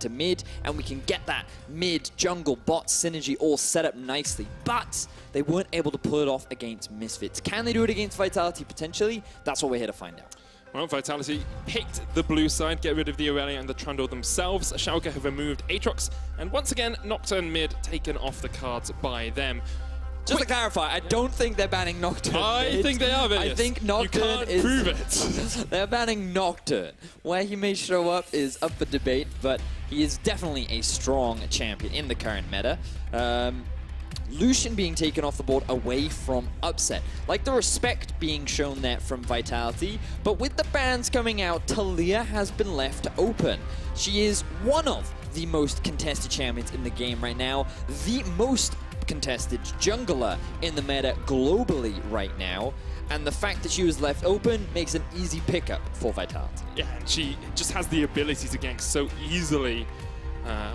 into mid, and we can get that mid jungle bot synergy all set up nicely. But they weren't able to pull it off against Misfits. Can they do it against Vitality potentially? That's what we're here to find out. Well, Vitality picked the blue side, get rid of the Aurelia and the Trundle themselves. Schalke have removed Aatrox, and once again, Nocturne mid taken off the cards by them. Just to clarify, I don't think they're banning Nocturne. I think they are, Vedius. I think Nocturne You can't prove it. They're banning Nocturne. Where he may show up is up for debate, but he is definitely a strong champion in the current meta. Lucian being taken off the board away from Upset. Like the respect being shown there from Vitality, but with the bans coming out, Taliyah has been left open. She is one of the most contested champions in the game right now, the most contested jungler in the meta globally right now, and the fact that she was left open makes an easy pickup for Vitality. Yeah, and she just has the ability to gank so easily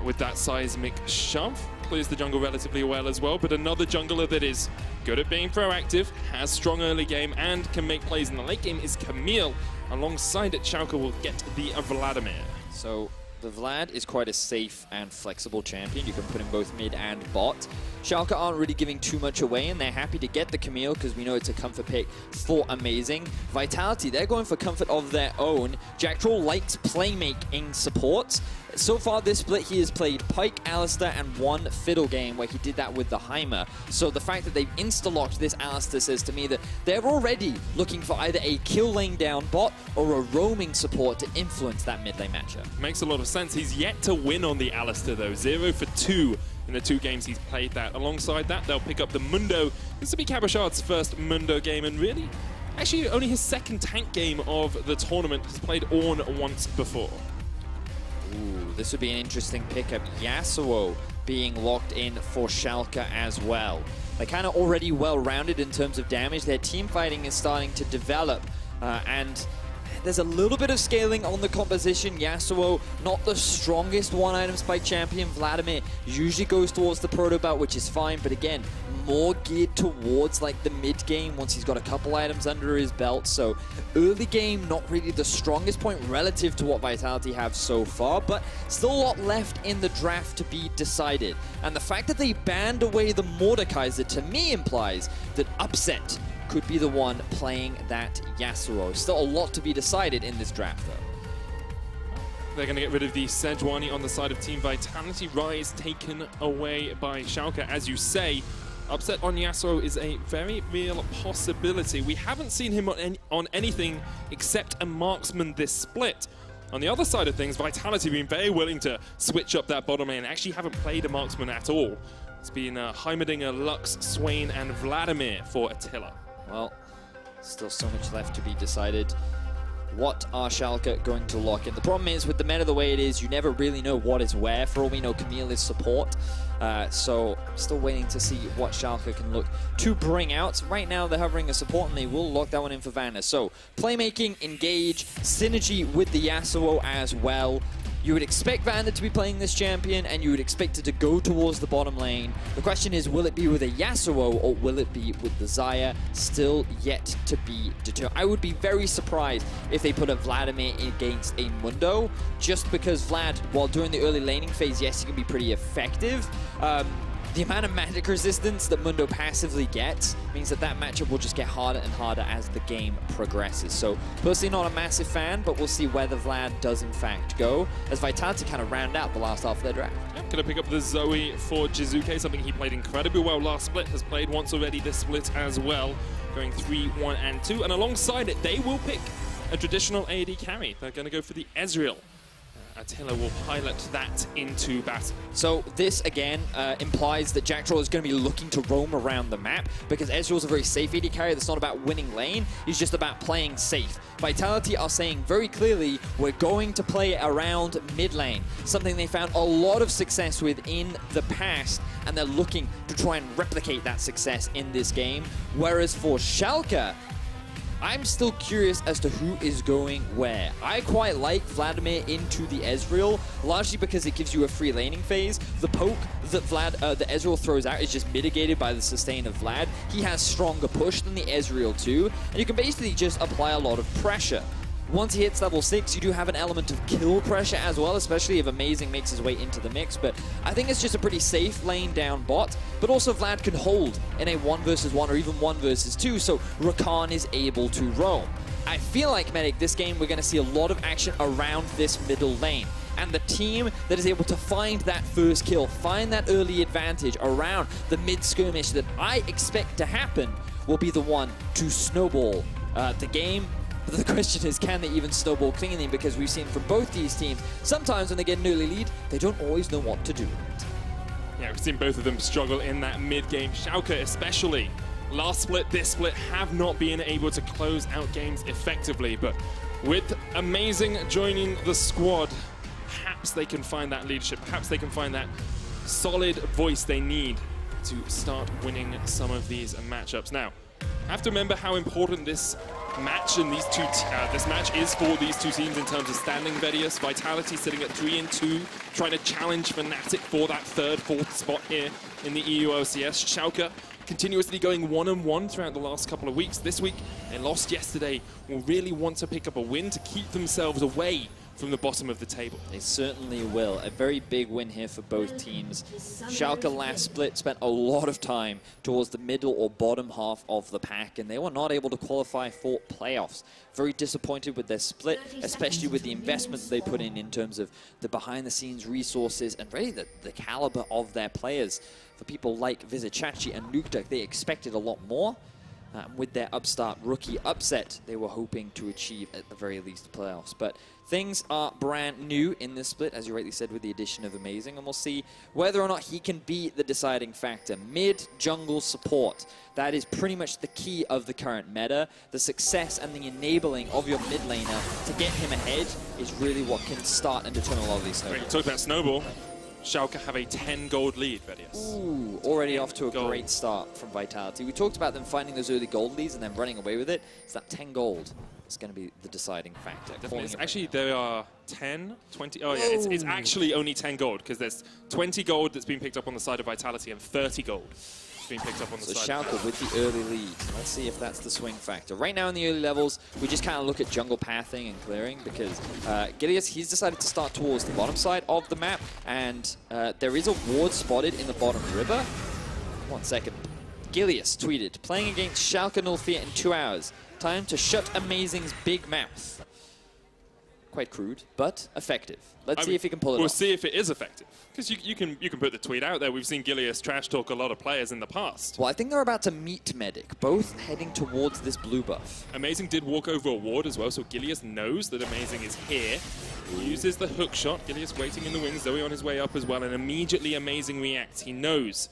with that seismic shove. Clears the jungle relatively well as well, but another jungler that is good at being proactive, has strong early game, and can make plays in the late game is Camille. Alongside it, Schalke will get the Vladimir. So the Vlad is quite a safe and flexible champion. You can put him both mid and bot. Schalke aren't really giving too much away, and they're happy to get the Camille because we know it's a comfort pick for Amazing. Vitality, they're going for comfort of their own. Jactroll likes playmaking support. So far this split, he has played Pyke, Alistar, and one Fiddle game where he did that with the Heimer. So the fact that they've insta-locked this Alistar says to me that they're already looking for either a kill lane down bot or a roaming support to influence that mid lane matchup. Makes a lot of sense. He's yet to win on the Alistar though. 0 for 2 in the 2 games he's played that. Alongside that, they'll pick up the Mundo. This will be Cabochard's first Mundo game, and really, actually only his second tank game of the tournament. He's played Ornn once before. Ooh, this would be an interesting pickup. Yasuo being locked in for Schalke as well. They're kind of already well-rounded in terms of damage. Their team fighting is starting to develop, and there's a little bit of scaling on the composition. Yasuo, not the strongest one-item spike champion. Vladimir usually goes towards the proto belt, which is fine, but again, more geared towards like the mid game once he's got a couple items under his belt. So early game, not really the strongest point relative to what Vitality have so far, but still a lot left in the draft to be decided. And the fact that they banned away the Mordekaiser to me implies that Upset could be the one playing that Yasuo. Still a lot to be decided in this draft, though. They're going to get rid of the Sejuani on the side of Team Vitality. Rise taken away by Schalke, as you say. Upset on Yasuo is a very real possibility. We haven't seen him on anything except a marksman this split. On the other side of things, Vitality being very willing to switch up that bottom lane. Actually haven't played a marksman at all. It's been Heimerdinger, Lux, Swain, and Vladimir for Attila. Well, still so much left to be decided. What are Schalke going to lock in? The problem is, with the meta the way it is, you never really know what is where. For all we know, Camille is support. So I'm still waiting to see what Schalke can look to bring out. Right now, they're hovering a support, and they will lock that one in for Vander. So playmaking, engage, synergy with the Yasuo as well. You would expect Vander to be playing this champion, and you would expect it to go towards the bottom lane. The question is, will it be with a Yasuo, or will it be with the Xayah? Still yet to be determined. I would be very surprised if they put a Vladimir against a Mundo, just because Vlad, while during the early laning phase, yes, he can be pretty effective. The amount of magic resistance that Mundo passively gets means that that matchup will just get harder and harder as the game progresses. So, personally not a massive fan, but we'll see where the Vlad does in fact go, as Vitality kind of round out the last half of their draft. Yeah, going to pick up the Zoe for Jiizuke, something he played incredibly well last split, has played once already this split as well, going 3, 1, and 2. And alongside it, they will pick a traditional AD carry. They're going to go for the Ezreal. Attila will pilot that into battle. So this, again, implies that Jactroll is going to be looking to roam around the map, because Ezreal's a very safe AD carry that's not about winning lane, he's just about playing safe. Vitality are saying very clearly, we're going to play around mid lane, something they found a lot of success with in the past, and they're looking to try and replicate that success in this game. Whereas for Schalke, I'm still curious as to who is going where. I quite like Vladimir into the Ezreal, largely because it gives you a free laning phase. The poke that the Ezreal throws out is just mitigated by the sustain of Vlad. He has stronger push than the Ezreal too, and you can basically just apply a lot of pressure. once he hits level 6, you do have an element of kill pressure as well, especially if Amazing makes his way into the mix. But I think it's just a pretty safe lane down bot. But also Vlad can hold in a 1 versus 1 or even 1 versus 2, so Rakan is able to roam. I feel like, Medic, this game we're going to see a lot of action around this middle lane. And the team that is able to find that first kill, find that early advantage around the mid-skirmish that I expect to happen, will be the one to snowball the game. But the question is, can they even snowball cleanly? Because we've seen from both these teams, sometimes when they get an early lead, they don't always know what to do with it. Yeah, we've seen both of them struggle in that mid-game. Schalke especially. Last split, this split, have not been able to close out games effectively. But with Amazing joining the squad, perhaps they can find that leadership. Perhaps they can find that solid voice they need to start winning some of these matchups. Now, have to remember how important this match and these this match is for these two teams in terms of standing. Vedius, Vitality sitting at 3-2, trying to challenge Fnatic for that 3rd, 4th spot here in the EU LCS. Schalke continuously going 1-1 throughout the last couple of weeks. This week, they lost yesterday, will really want to pick up a win to keep themselves away from the bottom of the table. They certainly will. A very big win here for both teams. Schalke last split spent a lot of time towards the middle or bottom half of the pack, and they were not able to qualify for playoffs. Very disappointed with their split, especially with the investment they put in terms of the behind-the-scenes resources and really the caliber of their players. For people like Vizicsacsi and NukeDuck, they expected a lot more. With their upstart rookie upset, they were hoping to achieve at the very least the playoffs. But things are brand new in this split, as you rightly said, with the addition of Amazing, and we'll see whether or not he can be the deciding factor. Mid-jungle support, that is pretty much the key of the current meta. The success and the enabling of your mid laner to get him ahead is really what can start and determine a lot of these snowballs. You talk about snowball. Schalke have a 10 gold lead, Vedius. Ooh, already off to a great start from Vitality. We talked about them finding those early gold leads and then running away with it. It's that 10 gold that's going to be the deciding factor. Actually, there are 10, 20... Oh, yeah, it's actually only 10 gold, because there's 20 gold that's been picked up on the side of Vitality and 30 gold being picked up on the side. So Schalke with the early lead. Let's see if that's the swing factor. Right now in the early levels, we just kind of look at jungle pathing and clearing, because Gilius, he's decided to start towards the bottom side of the map, and there is a ward spotted in the bottom river. 1 second. Gilius tweeted, playing against Schalke 04 in 2 hours. Time to shut Amazing's big mouth. Quite crude, but effective. Let's see if he can pull it off. We'll see if it is effective. Because you can put the tweet out there. We've seen Gilius trash talk a lot of players in the past. Well, I think they're about to meet Medic, both heading towards this blue buff. Amazing did walk over a ward as well, so Gilius knows that Amazing is here. He uses the hook shot. Gilius waiting in the wings, Zoe on his way up as well, and immediately Amazing reacts. He knows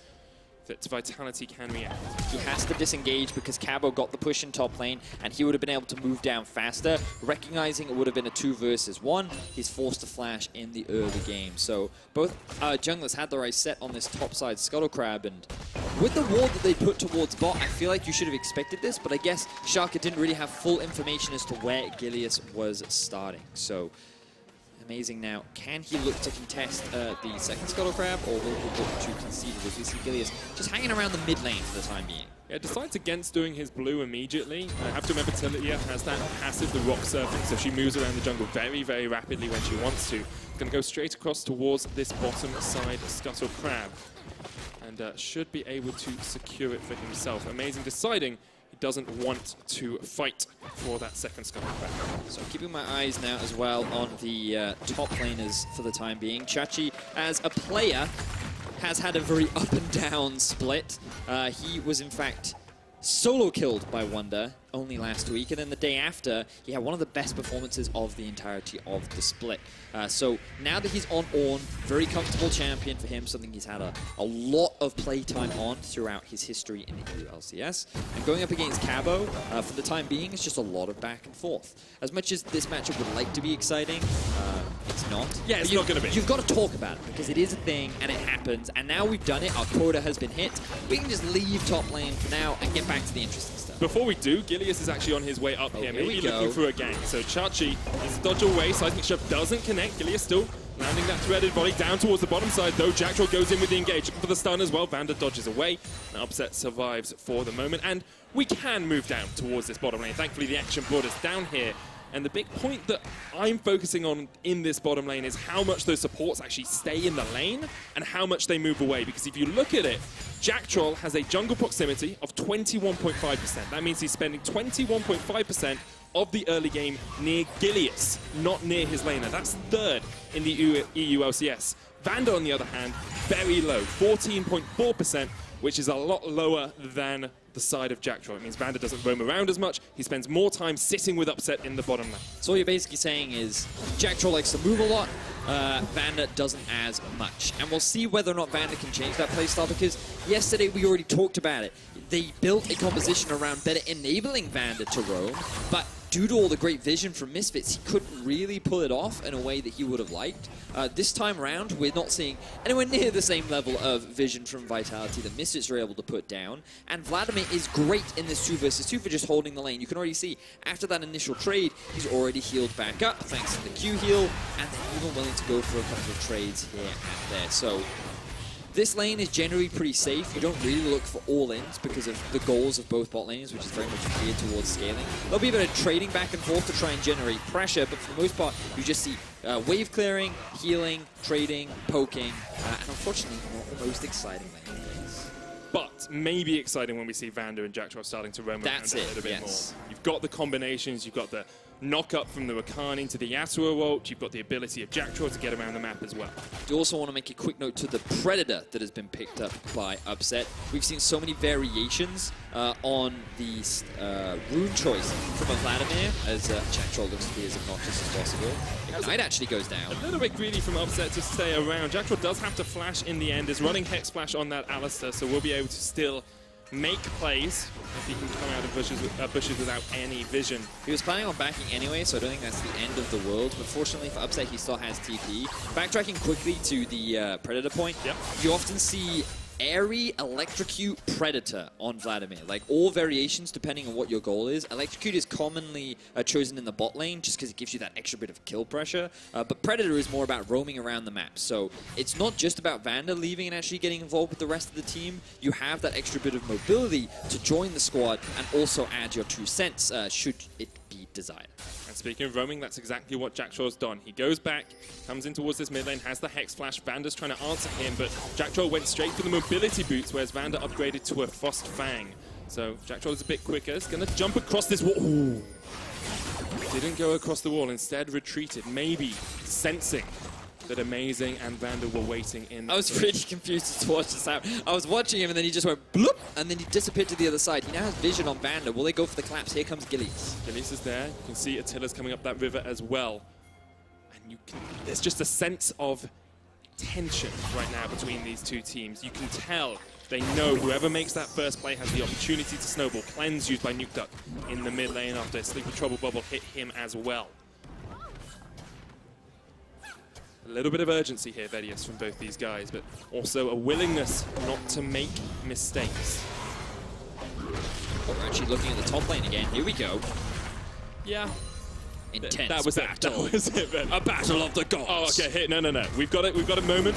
that Vitality can react. He has to disengage because Cabo got the push in top lane and he would have been able to move down faster. Recognizing it would have been a 2 versus 1, he's forced to flash in the early game. So both junglers had the right set on this top side Scuttle Crab, and with the ward that they put towards bot, I feel like you should have expected this, but I guess Schalke didn't really have full information as to where Gilius was starting. So Amazing now. Can he look to contest the second Scuttle Crab, or will he look to concede it as we see Gilius just hanging around the mid lane for the time being? Yeah, decides against doing his blue immediately. I have to remember Taliyah has that passive, the rock surfing, so she moves around the jungle very, very rapidly when she wants to. Going to go straight across towards this bottom side Scuttle Crab, and should be able to secure it for himself. Amazing deciding he doesn't want to fight for that second Scuttle Crab. So keeping my eyes now as well on the top laners for the time being. Chachi, as a player, has had a very up and down split. He was in fact solo killed by Vander only last week, and then the day after he had one of the best performances of the entirety of the split. So now that he's on Ornn, very comfortable champion for him, something he's had a lot of playtime on throughout his history in the EU LCS. And going up against Cabo, for the time being, it's just a lot of back and forth. As much as this matchup would like to be exciting, it's not. Yeah, it's not going to be. You've got to talk about it, because it is a thing, and it happens, and now we've done it, our quota has been hit. We can just leave top lane for now and get back to the interesting stuff. Before we do, Gilius is actually on his way up here, maybe looking for a gank. So Chachi is dodge away, seismic shove doesn't connect. Gilius still landing that threaded volley down towards the bottom side, though. Jactroll goes in with the engage, looking for the stun as well. Vander dodges away, and Upset survives for the moment. And we can move down towards this bottom lane. Thankfully, the action brought us down here And the big point that I'm focusing on in this bottom lane is how much those supports actually stay in the lane and how much they move away. Because if you look at it, Jactroll has a jungle proximity of 21.5%. That means he's spending 21.5% of the early game near Gilius, not near his laner. That's third in the EU LCS. Vander, on the other hand, very low, 14.4%, which is a lot lower than the side of Jactroll. It means Vander doesn't roam around as much. He spends more time sitting with Upset in the bottom lane. So what you're basically saying is Jactroll likes to move a lot, Vander doesn't as much. And we'll see whether or not Vander can change that playstyle, because yesterday we already talked about it. They built a composition around better enabling Vander to roam, but due to all the great vision from Misfits, he couldn't really pull it off in a way that he would have liked. This time around, we're not seeing anywhere near the same level of vision from Vitality that Misfits are able to put down. And Vladimir is great in this 2 versus 2 for just holding the lane. You can already see, after that initial trade, he's already healed back up thanks to the Q heal, and then even willing to go for a couple of trades here and there. So this lane is generally pretty safe. You don't really look for all-ins because of the goals of both bot lanes, which is very much geared towards scaling. There'll be a bit of trading back and forth to try and generate pressure, but for the most part, you just see wave clearing, healing, trading, poking, and unfortunately, not the most exciting lane plays. But maybe exciting when we see Vander and Jactroll starting to roam around a little bit more. You've got the combinations, you've got the knock up from the Rakan into the Yasuo ult, you've got the ability of Jactroll to get around the map as well. You also want to make a quick note to the Predator that has been picked up by Upset. We've seen so many variations on the rune choice from a Vladimir, as Jactroll looks to be as obnoxious as possible. Ignite actually goes down. A little bit greedy from Upset to stay around. Jactroll does have to flash in the end, is running Hex Flash on that Alistar, so we'll be able to still make plays if he can come out of bushes without any vision. He was planning on backing anyway, so I don't think that's the end of the world. But fortunately for Upset, he still has TP. Backtracking quickly to the Predator point, you often see Airy, Electrocute, Predator on Vladimir. Like all variations depending on what your goal is. Electrocute is commonly chosen in the bot lane just because it gives you that extra bit of kill pressure. But Predator is more about roaming around the map. So it's not just about Vander leaving and actually getting involved with the rest of the team. You have that extra bit of mobility to join the squad and also add your 2 cents should it be desired. Speaking of roaming, that's exactly what Jactroll's done. He goes back, comes in towards this mid lane, has the Hex Flash. Vander's trying to answer him, but Jactroll went straight for the mobility boots, whereas Vander upgraded to a Frost Fang. So Jactroll is a bit quicker. He's going to jump across this wall. Ooh. Didn't go across the wall, instead retreated, maybe sensing that Amazing and Vander were waiting in. I was really confused to watch this happen. I was watching him and then he just went bloop, and then he disappeared to the other side. He now has vision on Vander. Will they go for the collapse? Here comes Gilius. Gilius is there. You can see Attila's coming up that river as well. And there's just a sense of tension right now between these two teams. You can tell they know whoever makes that first play has the opportunity to snowball. Cleanse used by NukeDuck in the mid lane after Sleepy Trouble Bubble hit him as well. A little bit of urgency here, Vedius, from both these guys, but also a willingness not to make mistakes. Oh, we're actually looking at the top lane again. Here we go. Yeah. Intense that was battle. That was it, Ben. A battle of the gods. Oh, okay. Here, no. We've got it. We've got a moment.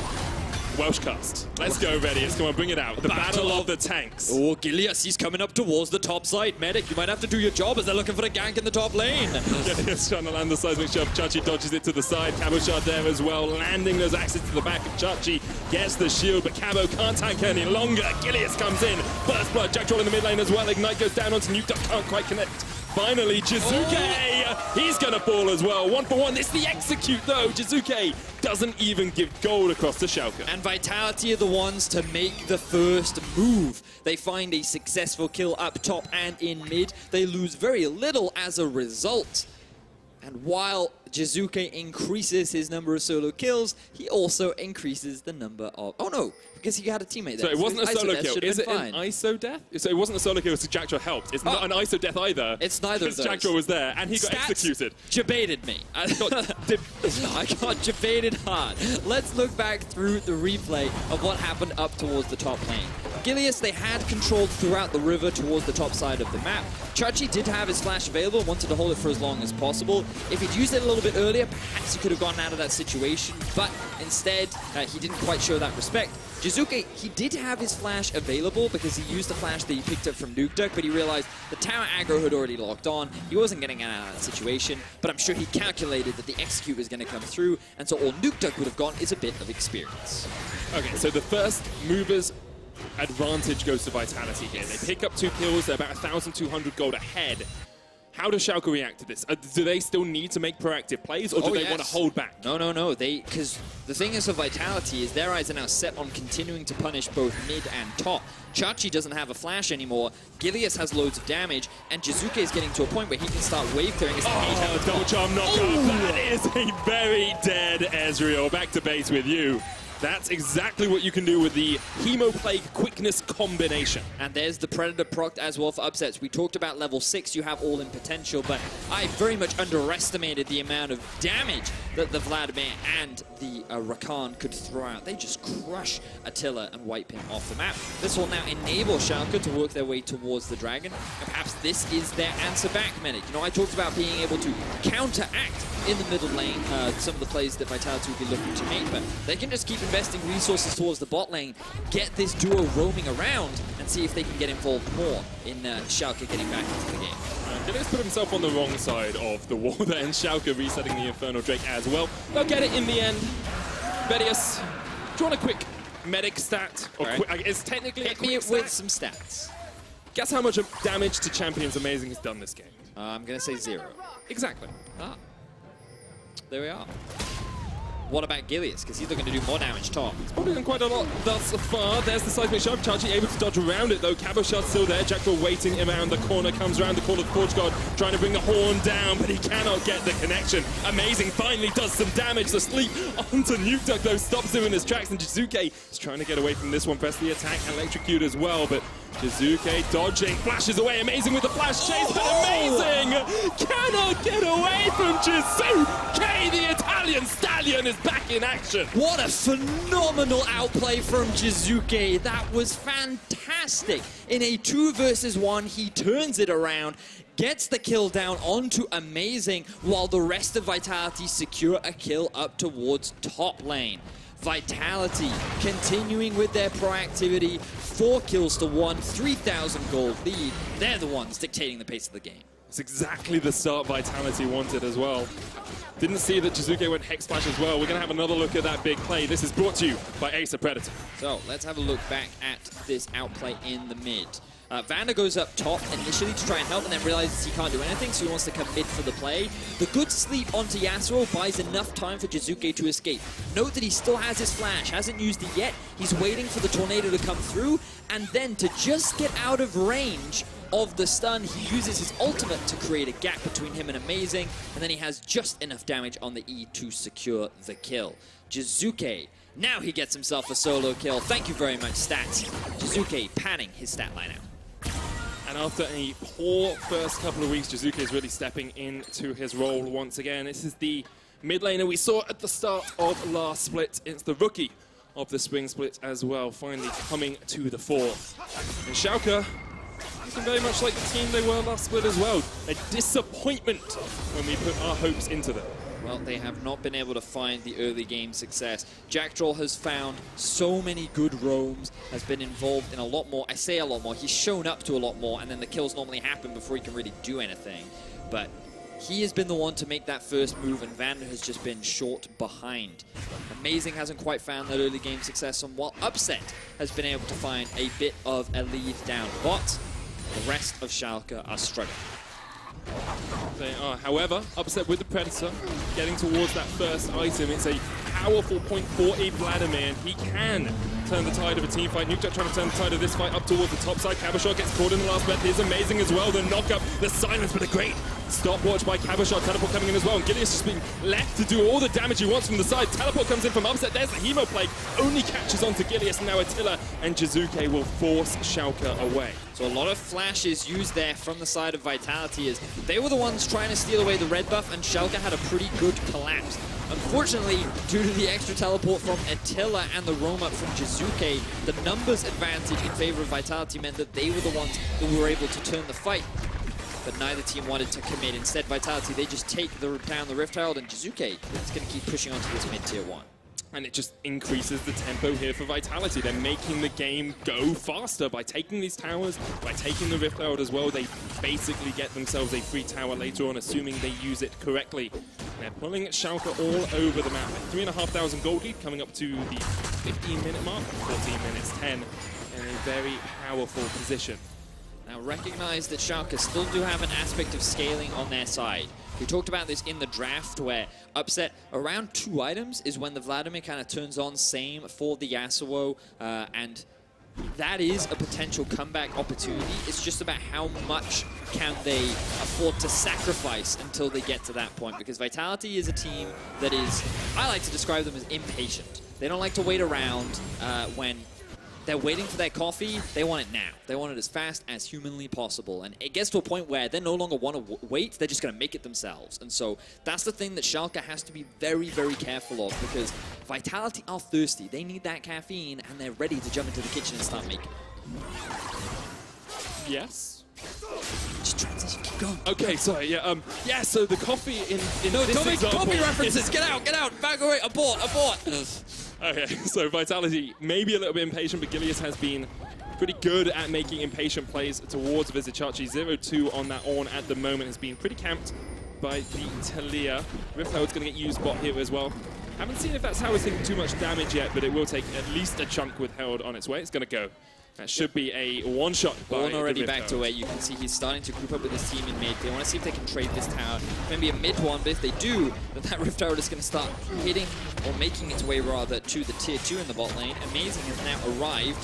Welsh cast. Let's go, Vedius. Come on, bring it out. The battle of the tanks. Oh, Gilius, he's coming up towards the top side. Medic, you might have to do your job as they're looking for a gank in the top lane. Gilius trying to land the seismic shove. Chachi dodges it to the side. Cabochard there as well, landing those axes to the back of Chachi. Gets the shield, but Cabo can't tank any longer. Gilius comes in. First blood. Jactroll in the mid lane as well. Ignite goes down onto NukeDuck. Can't quite connect. Finally, Jiizuke, he's going to fall as well. 1 for 1. It's the execute, though. Jiizuke doesn't even give gold across to Schalke. And Vitality are the ones to make the first move. They find a successful kill up top and in mid. They lose very little as a result. And while Jiizuke increases his number of solo kills, he also increases the number of... Oh no, because he had a teammate there. So it wasn't a solo kill. Is it an ISO death? So it wasn't a solo kill, so Jactroll helped. It's not an ISO death either. It's neither of those. Jactroll was there, and he got executed. Debated me. I got debated hard. Let's look back through the replay of what happened up towards the top lane. Gilius, they had controlled throughout the river towards the top side of the map. Chachi did have his flash available, wanted to hold it for as long as possible. If he'd used it a little bit earlier, perhaps he could have gotten out of that situation, but instead, he didn't quite show that respect. Jiizuke, he did have his flash available because he used the flash that he picked up from NukeDuck, but he realized the tower aggro had already locked on. He wasn't getting out of that situation, but I'm sure he calculated that the execute was going to come through, and so all NukeDuck would have gone is a bit of experience. Okay, so the first movers advantage goes to Vitality here. They pick up 2 kills, they're about 1,200 gold ahead. How does Schalke react to this? Do they still need to make proactive plays, or do they want to hold back? No. Because the thing is with Vitality is their eyes are now set on continuing to punish both mid and top. Chachi doesn't have a flash anymore, Gilius has loads of damage, and Jiizuke is getting to a point where he can start wave clearing his double charm knockoff. That is a very dead Ezreal. Back to base with you. That's exactly what you can do with the Hemoplague Quickness combination. And there's the Predator proc as well for upsets. We talked about level 6, you have all in potential, but I very much underestimated the amount of damage that the Vladimir and the Rakan could throw out. They just crush Attila and wipe him off the map. This will now enable Schalke to work their way towards the dragon, and perhaps this is their answer back mechanic. You know, I talked about being able to counteract in the middle lane some of the plays that Vitality would be looking to make, but they can just keep investing resources towards the bot lane, get this duo roaming around, and see if they can get involved more in Schalke getting back into the game. Gilius put himself on the wrong side of the wall there, and Schalke resetting the Infernal Drake as well. They'll get it in the end. Vedius, do you want a quick medic stat? Or right. It's technically Hit me with some stats. Guess how much damage to Champions Amazing has done this game? I'm going to say 0. Exactly. Ah. There we are. What about Gilius? Because he's looking to do more damage top. He's probably done quite a lot thus far. There's the seismic shove. Chachi able to dodge around it though. Cabochard's still there. Jactroll waiting around the corner. Comes around the corner of Cabochard, trying to bring the horn down, but he cannot get the connection. Amazing finally does some damage. The sleep onto NukeDuck though stops him in his tracks, and Jiizuke is trying to get away from this one. Press the attack, electrocute as well, but Jiizuke dodging, flashes away. Amazing with the flash chase, but amazing! Cannot get away from Jiizuke! The Italian stallion is back in action. What a phenomenal outplay from Jiizuke. That was fantastic. In a 2 versus 1, he turns it around, gets the kill down onto Amazing, while the rest of Vitality secure a kill up towards top lane. Vitality continuing with their proactivity, 4 kills to 1, 3,000 gold lead. They're the ones dictating the pace of the game. It's exactly the start Vitality wanted as well. Didn't see that Jiizuke went Hex Splash as well. We're going to have another look at that big play. This is brought to you by Ace of Predator. So let's have a look back at this outplay in the mid. Vander goes up top initially to try and help, and then realizes he can't do anything, so he wants to come mid for the play. The good sleep onto Yasuo buys enough time for Jiizuke to escape. Note that he still has his flash, hasn't used it yet. He's waiting for the tornado to come through, and then to just get out of range of the stun, he uses his ultimate to create a gap between him and Amazing, and then he has just enough damage on the E to secure the kill. Jiizuke, now he gets himself a solo kill. Thank you very much, stats. Jiizuke panning his stat line out. And after a poor first couple of weeks, Jiizuke is really stepping into his role once again. This is the mid laner we saw at the start of last split. It's the rookie of the spring split as well, finally coming to the fore. And Schalke, looking very much like the team they were last split as well. A disappointment when we put our hopes into them. Well, they have not been able to find the early game success. Jactroll has found so many good roams, has been involved in a lot more. I say a lot more, he's shown up to a lot more, and then the kills normally happen before he can really do anything. But he has been the one to make that first move, and Vander has just been short behind. Amazing hasn't quite found that early game success, and while Upset has been able to find a bit of a lead down bot, the rest of Schalke are struggling. They are, however, Upset with the Predator, getting towards that first item. It's a powerful point for a Vladimir, and he can turn the tide of a team fight. NukeDuck trying to turn the tide of this fight up towards the top side. Cabochard gets caught in the last bet. He's Amazing as well. The knock-up, the silence, but a great Stopwatch by Cabochard, teleport coming in as well, and Gilius just being left to do all the damage he wants from the side. Teleport comes in from upset, there's the Hemo Plague, only catches onto Gilius, and now Attila and Jiizuke will force Schalke away. So a lot of flashes used there from the side of Vitality as they were the ones trying to steal away the red buff, and Schalke had a pretty good collapse. Unfortunately, due to the extra teleport from Attila and the roam up from Jiizuke, the numbers advantage in favor of Vitality meant that they were the ones who were able to turn the fight. But neither team wanted to commit. Instead, Vitality, they just take down the Rift Herald, and Jiizuke is going to keep pushing onto this mid-tier 1. And it just increases the tempo here for Vitality. They're making the game go faster by taking these towers, by taking the Rift Herald as well. They basically get themselves a free tower later on, assuming they use it correctly. They're pulling Schalke all over the map. 3,500 gold lead coming up to the 15-minute mark, 14 minutes 10, in a very powerful position. Now recognize that Schalke still do have an aspect of scaling on their side. We talked about this in the draft where upset around 2 items is when the Vladimir kind of turns on, same for the Yasuo, and that is a potential comeback opportunity. It's just about how much can they afford to sacrifice until they get to that point, because Vitality is a team that is, I like to describe them as impatient. They don't like to wait around when they're waiting for their coffee. They want it now. They want it as fast as humanly possible. And it gets to a point where they no longer want to wait. They're just going to make it themselves. And so that's the thing that Schalke has to be very, very careful of, because Vitality are thirsty. They need that caffeine, and they're ready to jump into the kitchen and start making it. Yes? Just transition, keep going. Okay, sorry, yeah, yeah, so the coffee in No, this don't make example coffee references! Get out, back away, abort! Okay, so Vitality maybe a little bit impatient, but Gilius has been pretty good at making impatient plays towards Vizicsacsi. 0-2 on that Ornn at the moment has been pretty camped by the Taliyah. Rift Herald's going to get used bot here as well. Haven't seen if that's how it's taking too much damage yet, but it will take at least a chunk with Herald on its way. It's going to go. That should be a one-shot by Ornn already Rift back Herald. to where you can see he's starting to group up with his team in mid. They want to see if they can trade this tower. Maybe a mid one, but if they do, then that Rift Herald is going to start hitting, or making its way rather, to the tier 2 in the bot lane. Amazing has now arrived.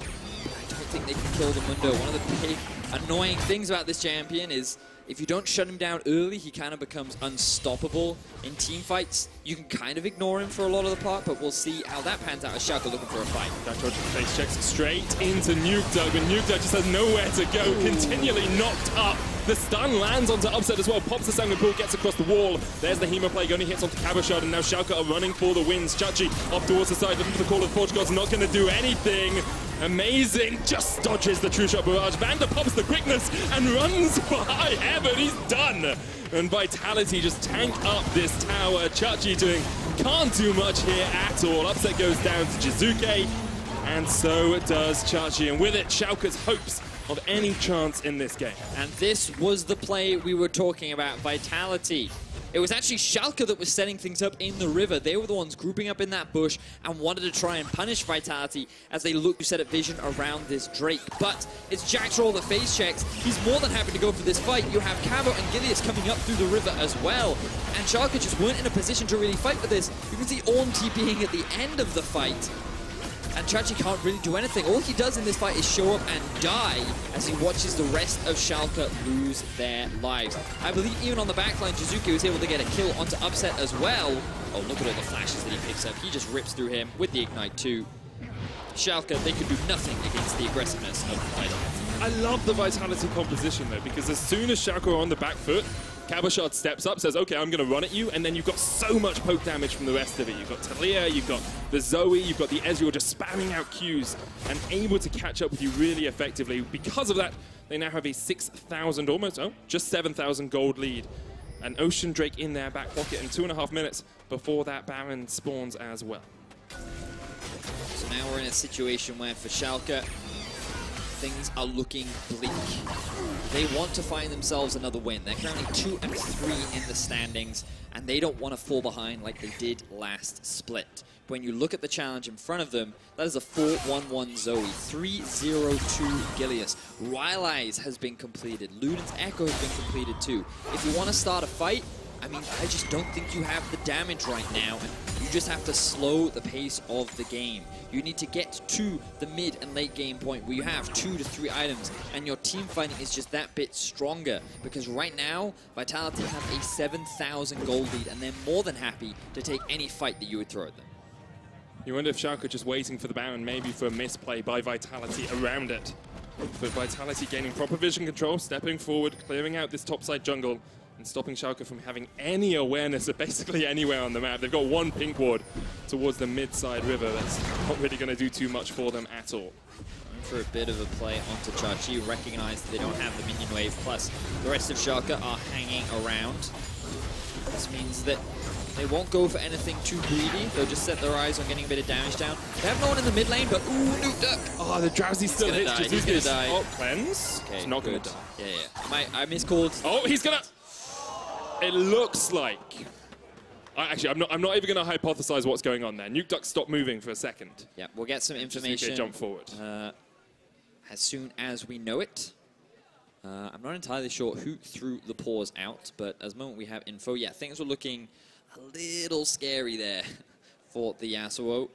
I don't think they can kill the Mundo. One of the big annoying things about this champion is if you don't shut him down early, he kind of becomes unstoppable in team fights. You can kind of ignore him for a lot of the part, but we'll see how that pans out as Schalke looking for a fight. Jactroll face checks straight into NukeDuck, but NukeDuck just has nowhere to go, continually knocked up. The stun lands onto Upset as well, pops the Sanguine Pool, gets across the wall. There's the Hemo Plague, only hits onto Cabochard, and now Schalke are running for the wins. Chachi off towards the side, looking for the Call of the Portugal's not going to do anything. Amazing, just dodges the True Shot Barrage. Vander pops the quickness and runs for high heaven. He's done. And Vitality just tank up this tower. Chachi can't do much here at all. Upset goes down to Jiizuke, and so does Chachi. And with it, Schalke's hopes of any chance in this game. And this was the play we were talking about, Vitality. It was actually Schalke that was setting things up in the river. They were the ones grouping up in that bush and wanted to try and punish Vitality as they look to set up vision around this Drake. But it's Jactroll that face checks. He's more than happy to go for this fight. You have Cabo and Gilius coming up through the river as well. And Schalke just weren't in a position to really fight for this. You can see Ornn TPing at the end of the fight. And Chachi can't really do anything. All he does in this fight is show up and die as he watches the rest of Schalke lose their lives. I believe even on the backline, Jiizuke was able to get a kill onto Upset as well. Oh, look at all the flashes that he picks up. He just rips through him with the Ignite too. Schalke, they could do nothing against the aggressiveness of Vitality. I love the Vitality composition though, because as soon as Schalke are on the back foot, Cabochard steps up, says, okay, I'm going to run at you, and then you've got so much poke damage from the rest of it. You've got Taliyah, you've got the Zoe, you've got the Ezreal just spamming out Qs and able to catch up with you really effectively. Because of that, they now have a 6,000, almost, just 7,000 gold lead. An Ocean Drake in their back pocket, and 2.5 minutes before that Baron spawns as well. So now we're in a situation where for Schalke, things are looking bleak. They want to find themselves another win. They're currently 2 and 3 in the standings, and they don't want to fall behind like they did last split. When you look at the challenge in front of them, that is a 4-1-1 Zoe, 3-0-2 Gilius. Rylai's has been completed. Luden's Echo has been completed too. If you want to start a fight, I mean, I just don't think you have the damage right now. You just have to slow the pace of the game. You need to get to the mid and late game point where you have 2 to 3 items and your team fighting is just that bit stronger. Because right now, Vitality have a 7,000 gold lead and they're more than happy to take any fight that you would throw at them. You wonder if Schalke just waiting for the Baron, maybe for a misplay by Vitality around it. But Vitality gaining proper vision control, stepping forward, clearing out this topside jungle, and stopping Schalke from having any awareness of basically anywhere on the map. They've got one pink ward towards the mid-side river. That's not really going to do too much for them at all. For a bit of a play onto Chachi, recognize that they don't have the minion wave, plus the rest of Schalke are hanging around. This means that they won't go for anything too greedy. They'll just set their eyes on getting a bit of damage down. They have no one in the mid lane, but ooh, NukeDuck! Oh, the Drowsy still hits. He's gonna die. Oh, cleanse. Okay, he's not good. gonna die. Yeah. I miscalled. Oh, he's gonna. It looks like. Actually, I'm not even gonna hypothesize what's going on there. NukeDuck stopped moving for a second. Yeah, we'll get some information. Jump forward. As soon as we know it. I'm not entirely sure who threw the pause out, but as the moment we have info, yeah, things were looking a little scary there for the Yasuo.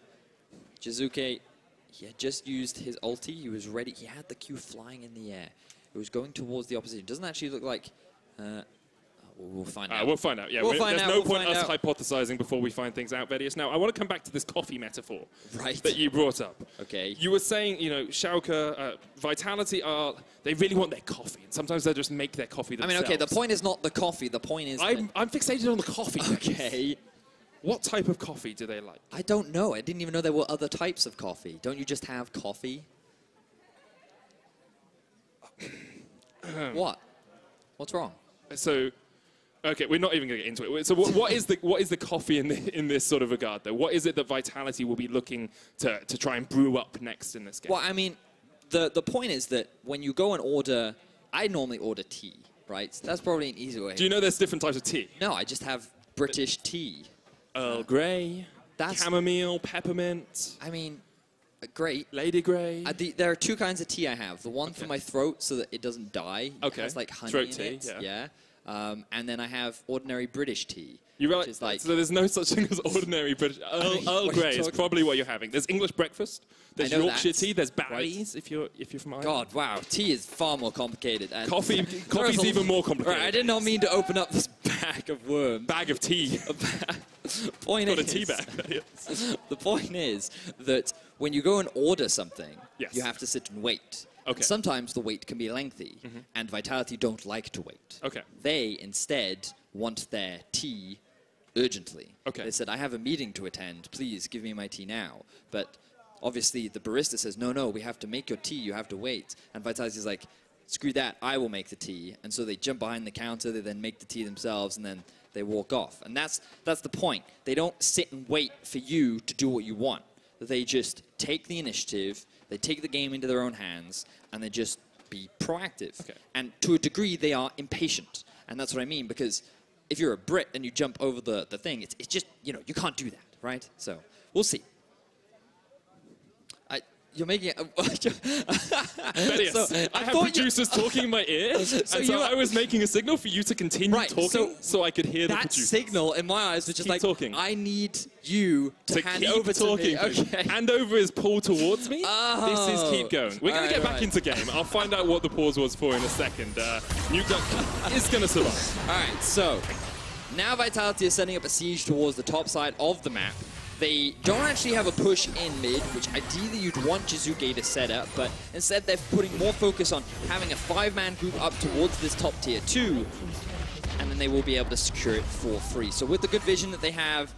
Jiizuke, he had just used his ulti. He was ready. He had the Q flying in the air. It was going towards the opposite. It doesn't actually look like... we'll find out. We'll find out, yeah. There's no point us hypothesizing before we find things out, Vedius. Now, I want to come back to this coffee metaphor that you brought up. Okay. You were saying, you know, Schalke, Vitality they really want their coffee, and sometimes they just make their coffee themselves. I mean, okay, the point is not the coffee. The point is... I'm fixated on the coffee. Okay. What type of coffee do they like? I don't know. I didn't even know there were other types of coffee. Don't you just have coffee? What? What's wrong? So... Okay, we're not even going to get into it. So what is the coffee in this sort of regard, though? What is it that Vitality will be looking to try and brew up next in this game? Well, I mean, the point is that when you go and order, I normally order tea, right? So that's probably an easy way. Do you know there's different types of tea? No, I just have British tea. Earl Grey, chamomile, peppermint. I mean, great. Lady Grey. There are 2 kinds of tea I have. The one for my throat so that it doesn't die. Okay. It has like honey throat in tea, it. Yeah. And then I have ordinary British tea. You realize, like, so there's no such thing as ordinary British. Earl Grey is probably what you're having. There's English breakfast. There's Yorkshire tea. There's Barry's if you're from Ireland. God, wow, tea is far more complicated. And coffee's even more complicated. Right, I did not mean to open up this bag of worms. Bag of tea. Point Got is, a tea bag. The point is that when you go and order something, yes. you have to sit and wait. Okay. And sometimes the wait can be lengthy, and Vitality don't like to wait. Okay. They instead want their tea urgently. Okay. They said, I have a meeting to attend, please give me my tea now. But obviously the barista says, no, we have to make your tea, you have to wait. And Vitality's like, screw that, I will make the tea. And so they jump behind the counter, they then make the tea themselves, and then they walk off. And that's the point. They don't sit and wait for you to do what you want. They just take the initiative, they take the game into their own hands, and they just be proactive. Okay. And to a degree, they are impatient. And that's what I mean, because if you're a Brit and you jump over the thing, it's just, you know, you can't do that, right? So, we'll see. You're making it... I have producers talking in my ear, so I was making a signal for you to continue talking so I could hear the producers. That signal, in my eyes, was just like, talking. I need you to hand over to me. Okay. Hand over is pull towards me. Oh. This is keep going. We're going to get back into game. I'll find out what the pause was for in a second. NukeDuck is going to survive. All right, so now Vitality is setting up a siege towards the top side of the map. They don't actually have a push in mid, which ideally you'd want Jiizuke to set up, but instead they're putting more focus on having a 5-man group up towards this top tier 2, and then they will be able to secure it for free. So with the good vision that they have,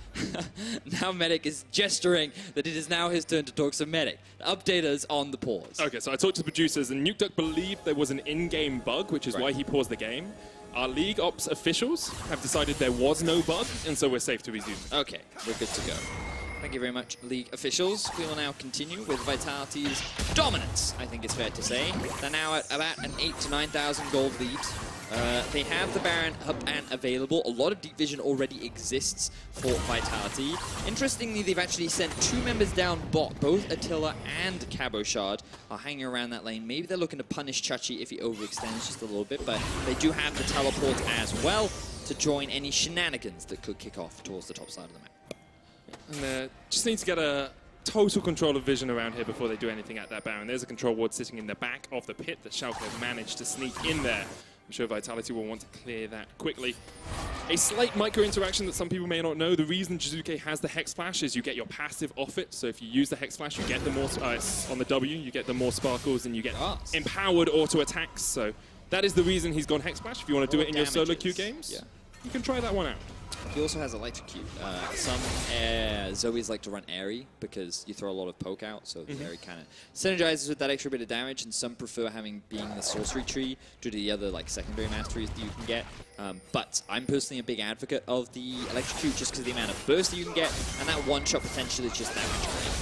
now Medic is gesturing that it is now his turn to talk. So Medic, update us on the pause. Okay, so I talked to the producers, and NukeDuck believed there was an in-game bug, which is why he paused the game. Our League Ops officials have decided there was no bug, and so we're safe to resume. Okay, we're good to go. Thank you very much, League officials. We will now continue with Vitality's dominance, I think it's fair to say. They're now at about an 8,000 to 9,000 gold lead. They have the Baron up and available. A lot of deep vision already exists for Vitality. Interestingly, they've actually sent 2 members down bot. Both Attila and Cabochard are hanging around that lane. Maybe they're looking to punish Chachi if he overextends just a little bit, but they do have the teleport as well to join any shenanigans that could kick off towards the top side of the map. And just need to get a total control of vision around here before they do anything at that Baron. There's a control ward sitting in the back of the pit that Schalke have managed to sneak in there. I'm sure Vitality will want to clear that quickly. A slight micro-interaction that some people may not know. The reason Jiizuke has the Hex Flash is you get your passive off it. So if you use the Hex Flash, you get the more, on the W, you get the more sparkles and you get empowered auto attacks. So that is the reason he's gone Hex Flash. If you want to do it in your solo queue games, you can try that one out. He also has electrocute. Some Zoes like to run airy because you throw a lot of poke out, so the airy kind of synergizes with that extra bit of damage, and some prefer being the sorcery tree due to the other like secondary masteries that you can get. But I'm personally a big advocate of the electrocute just because of the amount of burst that you can get, and that one shot potential is just that much great.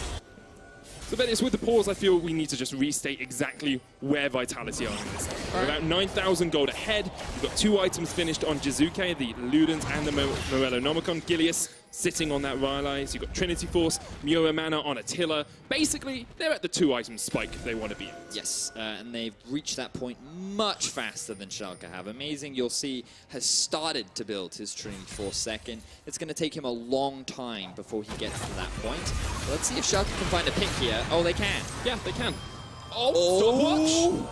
So Vedius, with the pause, I feel we need to just restate exactly where Vitality are in this. We're about 9,000 gold ahead. We've got 2 items finished on Jiizuke, the Ludens and the Morellonomicon. Gilius sitting on that Rylai's. You've got Trinity Force, Miura Mana on Attila. Basically, they're at the 2-item spike they want to be at. Yes, and they've reached that point much faster than Schalke have. Amazing, you'll see, has started to build his Trinity Force second. It's going to take him a long time before he gets to that point. But let's see if Schalke can find a pick here. Oh, they can. Yeah, they can. Oh, stopwatch!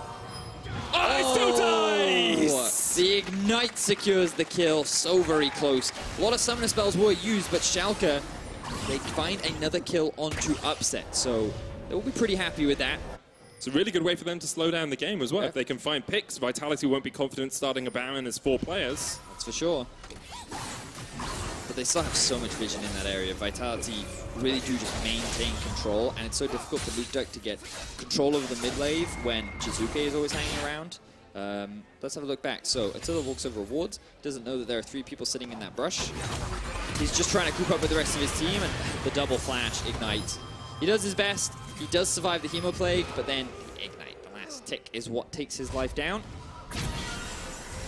Oh, it still dies! The Ignite secures the kill, so very close. A lot of summoner spells were used, but Schalke, they find another kill onto Upset, so they'll be pretty happy with that. It's a really good way for them to slow down the game as well. If they can find picks, Vitality won't be confident starting a Baron as 4 players. That's for sure. But they still have so much vision in that area. Vitality really do just maintain control, and it's so difficult for NukeDuck to get control over the mid lane when Jiizuke is always hanging around. Let's have a look back. So Attila walks over wards, doesn't know that there are 3 people sitting in that brush. He's just trying to coop up with the rest of his team, and the double flash Ignite. He does his best. He does survive the Hemo Plague, but then Ignite, the last tick, is what takes his life down.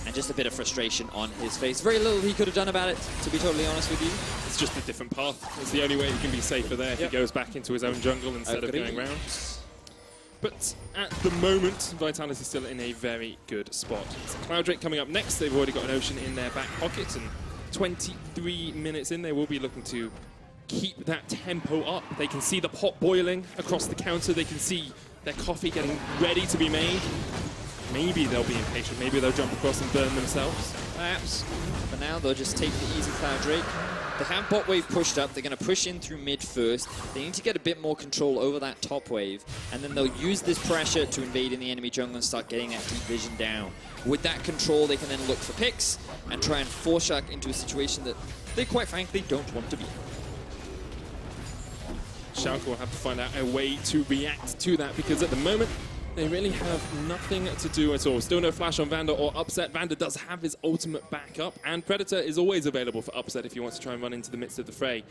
And just a bit of frustration on his face. Very little he could have done about it, to be totally honest with you. It's just a different path. It's the only way he can be safer there if he goes back into his own jungle instead of going round. But at the moment, Vitality is still in a very good spot. So Cloud Drake coming up next. They've already got an Ocean in their back pocket, and 23 minutes in, they will be looking to keep that tempo up. They can see the pot boiling across the counter. They can see their coffee getting ready to be made. Maybe they'll be impatient. Maybe they'll jump across and burn themselves. Perhaps. For now, they'll just take the easy Cloud Drake. They have bot wave pushed up. They're going to push in through mid first. They need to get a bit more control over that top wave, and then they'll use this pressure to invade in the enemy jungle and start getting that deep vision down. With that control, they can then look for picks and try and force Schalke into a situation that they quite frankly don't want to be in. Schalke will have to find out a way to react to that, because at the moment, they really have nothing to do at all. Still no flash on Vander or Upset. Vander does have his ultimate backup, and Predator is always available for Upset if he wants to try and run into the midst of the fray.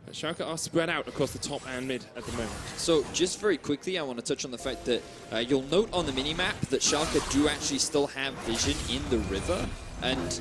But Schalke are spread out across the top and mid at the moment. So just very quickly, I want to touch on the fact that you'll note on the minimap that Schalke do actually still have vision in the river. And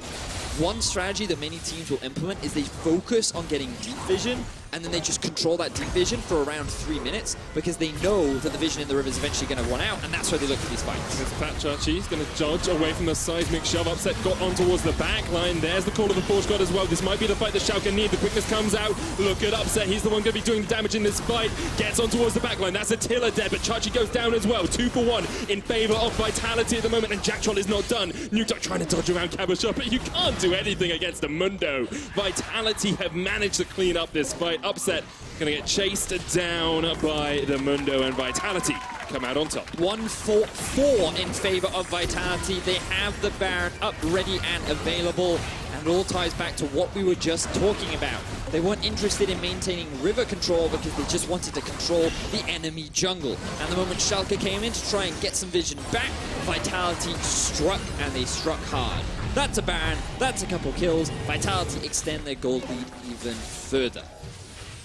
one strategy that many teams will implement is they focus on getting deep vision, and then they just control that deep vision for around 3 minutes, because they know that the vision in the river is eventually going to run out, and that's why they look at these fights. There's Fat Chachi. He's going to dodge away from the seismic shove. Upset got on towards the back line. There's the call of the Force God as well. This might be the fight that Schalke need. The quickness comes out. Look at Upset. He's the one going to be doing the damage in this fight. Gets on towards the back line. That's Attila dead, but Chachi goes down as well. 2 for 1 in favor of Vitality at the moment, and Jactroll is not done. NukeDuck trying to dodge around Cabochard, but you can't do anything against the Mundo. Vitality have managed to clean up this fight. Upset going to get chased down by the Mundo, and Vitality come out on top. 1-4 in favor of Vitality. They have the Baron up, ready and available, and it all ties back to what we were just talking about. They weren't interested in maintaining river control because they just wanted to control the enemy jungle. And the moment Schalke came in to try and get some vision back, Vitality struck, and they struck hard. That's a Baron, that's a couple kills. Vitality extend their gold lead even further.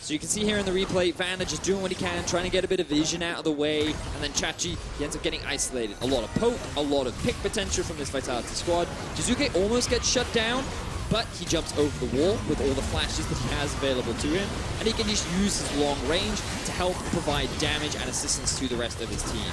So you can see here in the replay, Vander just doing what he can, trying to get a bit of vision out of the way, and then Chachi, he ends up getting isolated. A lot of poke, a lot of pick potential from this Vitality squad. Jiizuke almost gets shut down, but he jumps over the wall with all the flashes that he has available to him, and he can just use his long range to help provide damage and assistance to the rest of his team.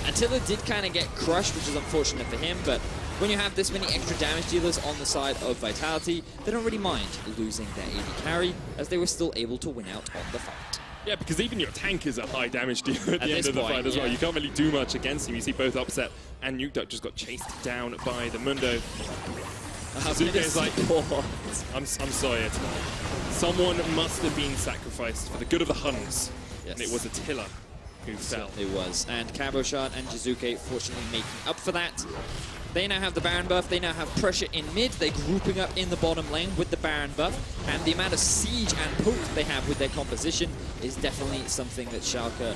Attila did kind of get crushed, which is unfortunate for him, but when you have this many extra damage dealers on the side of Vitality, they don't really mind losing their AD carry, as they were still able to win out on the fight. Yeah, because even your tank is a high damage dealer at the end of the fight as well. You can't really do much against him. You see both Upset and NukeDuck just got chased down by the Mundo. Jiizuke is like, I'm sorry, Attila. Someone must have been sacrificed for the good of the Huns. Yes. And it was Attila who fell. It was. And Cabochard and Jiizuke fortunately making up for that. They now have the Baron buff, they now have pressure in mid, they're grouping up in the bottom lane with the Baron buff, and the amount of siege and poke they have with their composition is definitely something that Schalke,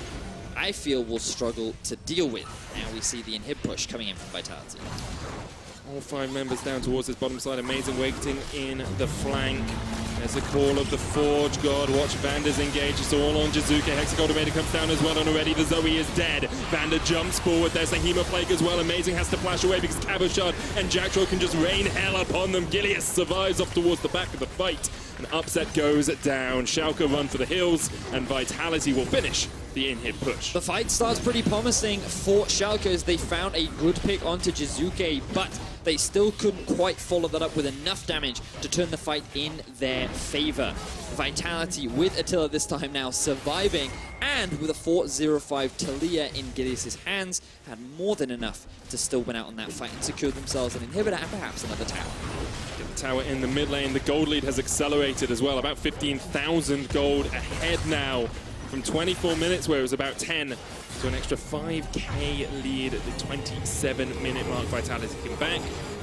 I feel, will struggle to deal with. Now we see the inhib push coming in from Vitality. All 5 members down towards this bottom side, amazing waiting in the flank. There's a call of the Forge God. Watch Vander's engage. It's all on Jiizuke. Hexacultivator comes down as well, and already the Zoe is dead. Vander jumps forward. There's a Hema Plague as well. Amazing has to flash away because Cabochard and Jactroll can just rain hell upon them. Gilius survives off towards the back of the fight. An Upset goes down. Schalke run for the hills, and Vitality will finish the in-hit push. The fight starts pretty promising for Schalke as they found a good pick onto Jiizuke, but they still couldn't quite follow that up with enough damage to turn the fight in their favor. Vitality with Attila this time now surviving, and with a 4-0-5 Taliyah in Gilius' hands, had more than enough to still win out on that fight and secure themselves an inhibitor and perhaps another tower. Get the tower in the mid lane. The gold lead has accelerated as well. About 15,000 gold ahead now from 24 minutes where it was about 10 to an extra 5k lead at the 27-minute mark. Vitality came back.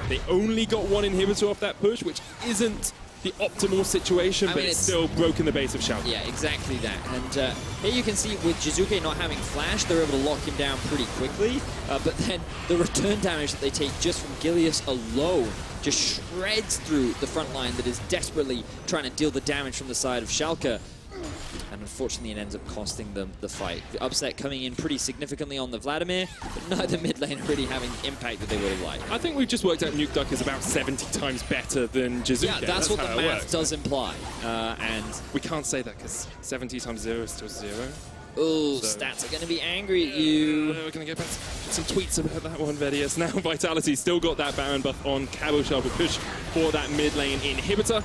They only got 1 inhibitor off that push, which isn't the optimal situation, but it's still broken the base of Schalke. Yeah, exactly that. And here you can see with Jiizuke not having flash, they're able to lock him down pretty quickly. But then the return damage that they take just from Gilius alone just shreds through the front line that is desperately trying to deal the damage from the side of Schalke. And unfortunately, it ends up costing them the fight. The Upset coming in pretty significantly on the Vladimir, but neither mid lane really having the impact that they would have liked. I think we've just worked out NukeDuck is about 70 times better than Jiizuke. Yeah, that's what the math does imply. And we can't say that because 70 times 0 is still 0. Oh, so stats are going to be angry at you. We're going to get some tweets about that one, Vedius. Now Vitality still got that Baron buff on Cabochard, but push for that mid lane inhibitor.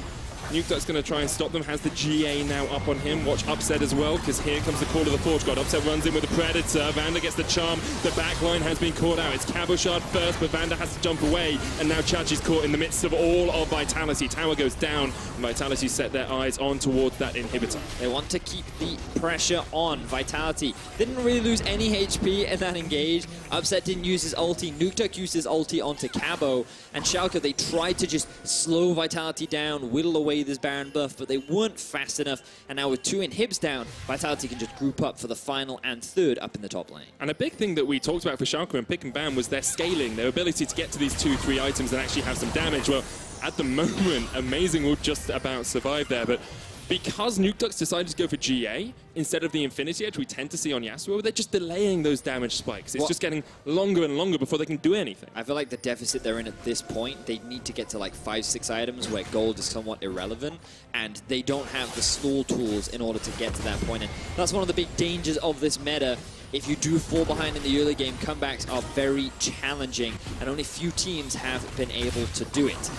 NukeDuck's going to try and stop them, has the GA now up on him. Watch Upset as well, because here comes the call of the Forge God. Upset runs in with the Predator. Vander gets the charm. The backline has been caught out. It's Cabochard first, but Vander has to jump away. And now Chachi's caught in the midst of all of Vitality. Tower goes down, and Vitality set their eyes on towards that inhibitor. They want to keep the pressure on. Vitality didn't really lose any HP in that engage. Upset didn't use his ulti. NukeDuck used his ulti onto Cabo. And Schalke, they tried to just slow Vitality down, whittle away this Baron buff, but they weren't fast enough. And now with 2 inhibs down, Vitality can just group up for the final and third up in the top lane. And a big thing that we talked about for Schalke and Pick and Ban was their scaling, their ability to get to these 2-3 items and actually have some damage. Well, at the moment, Amazing will just about survive there, but because NukeDuck's decided to go for GA instead of the Infinity Edge we tend to see on Yasuo, they're just delaying those damage spikes. It's just getting longer and longer before they can do anything. I feel like the deficit they're in at this point, they need to get to like 5-6 items where gold is somewhat irrelevant, and they don't have the stall tools in order to get to that point. And that's one of the big dangers of this meta. If you do fall behind in the early game, comebacks are very challenging, and only few teams have been able to do it.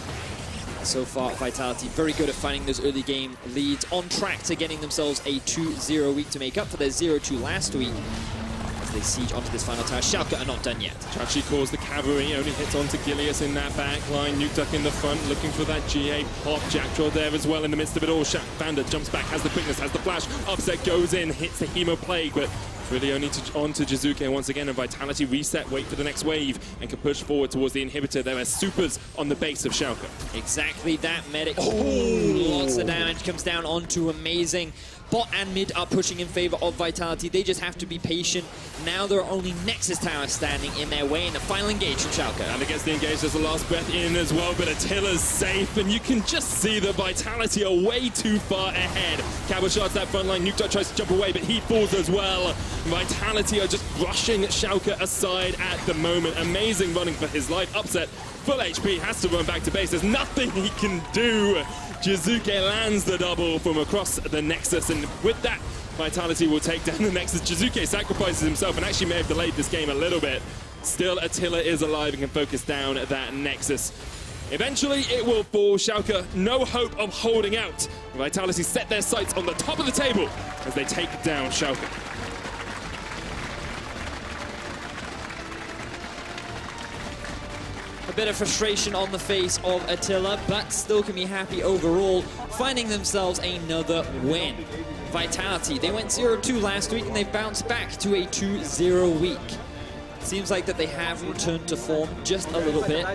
So far, Vitality very good at finding those early game leads, on track to getting themselves a 2-0 week to make up for their 0-2 last week. As they siege onto this final tower, Schalke are not done yet. Chachi calls the cavalry, only hits onto Gilius in that back line. NukeDuck in the front, looking for that GA pop. Jactroll there as well in the midst of it all. Vander jumps back, has the quickness, has the flash. Upset goes in, hits the Hemo Plague, but really only onto Jiizuke once again, and Vitality reset, wait for the next wave, and can push forward towards the inhibitor. There are supers on the base of Schalke. Exactly that, Medic. Oh, lots of damage comes down onto Amazing. Bot and mid are pushing in favor of Vitality. They just have to be patient. Now there are only Nexus towers standing in their way in the final engage from Schalke. And against the engage, there's the last breath in as well, but Attila's safe, and you can just see the Vitality are way too far ahead. Cabochard's that front line. NukeDuck tries to jump away, but he falls as well. Vitality are just brushing Schalke aside at the moment. Amazing running for his life. Upset, full HP, has to run back to base. There's nothing he can do. Jiizuke lands the double from across the Nexus, and with that, Vitality will take down the Nexus. Jiizuke sacrifices himself and actually may have delayed this game a little bit. Still, Attila is alive and can focus down that Nexus. Eventually, it will fall. Schalke, no hope of holding out. Vitality set their sights on the top of the table as they take down Schalke. A bit of frustration on the face of Attila, but still can be happy overall, finding themselves another win. Vitality, they went 0-2 last week and they bounced back to a 2-0 week. Seems like that they have returned to form just a little bit.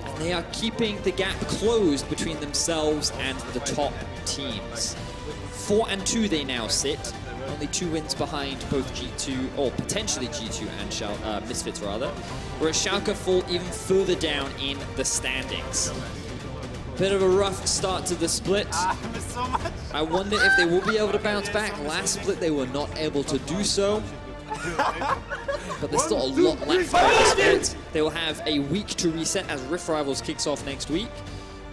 And they are keeping the gap closed between themselves and the top teams. 4-2 they now sit. Only 2 wins behind both G2, or potentially G2 and Misfits rather. Whereas Schalke fall even further down in the standings. Bit of a rough start to the split. I wonder if they will be able to bounce back. Last split they were not able to do so. But there's still a lot left of the split. They will have a week to reset as Rift Rivals kicks off next week.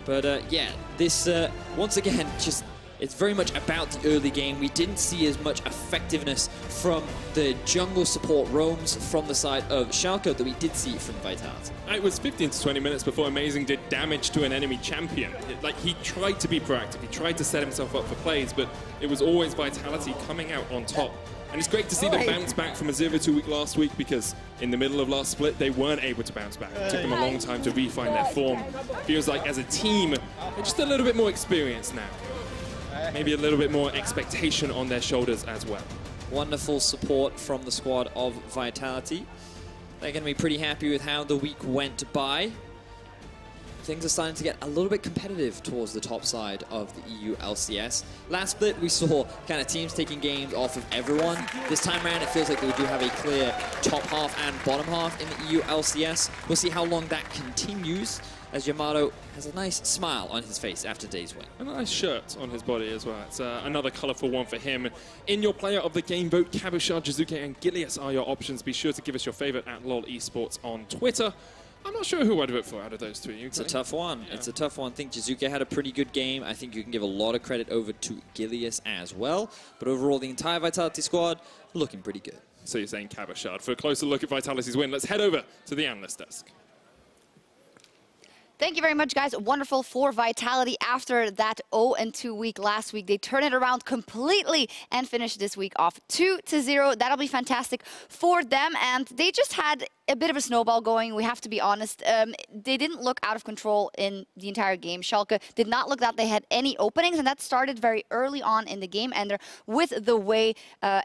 But yeah, this once again just it's very much about the early game. We didn't see as much effectiveness from the jungle support roams from the side of Schalke that we did see from Vitality. It was 15 to 20 minutes before Amazing did damage to an enemy champion. He tried to be proactive, he tried to set himself up for plays, but it was always Vitality coming out on top. And it's great to see them bounce back from a 0-2 week last week, because in the middle of last split, they weren't able to bounce back. It took them a long time to refine their form. Feels like as a team, they're just a little bit more experienced now. Maybe a little bit more expectation on their shoulders as well. Wonderful support from the squad of Vitality. They're going to be pretty happy with how the week went by. Things are starting to get a little bit competitive towards the top side of the EU LCS. Last split, we saw kind of teams taking games off of everyone. This time around, it feels like they do have a clear top half and bottom half in the EU LCS. We'll see how long that continues, as Yamato has a nice smile on his face after today's win. A nice shirt on his body as well. It's another colourful one for him. In your player of the game vote, Cabochard, Jiizuke and Gilius are your options. Be sure to give us your favourite at LOL eSports on Twitter. I'm not sure who I'd vote for out of those 3. It's a tough one. Yeah. It's a tough one. I think Jiizuke had a pretty good game. I think you can give a lot of credit over to Gilius as well. But overall, the entire Vitality squad looking pretty good. So you're saying Cabochard. For a closer look at Vitality's win, let's head over to the analyst desk. Thank you very much, guys. Wonderful for Vitality after that 0-2 week last week. They turn it around completely and finish this week off 2-0. That'll be fantastic for them. And they just had a bit of a snowball going, we have to be honest. They didn't look out of control in the entire game. Schalke did not look that they had any openings, and that started very early on in the game, and with the way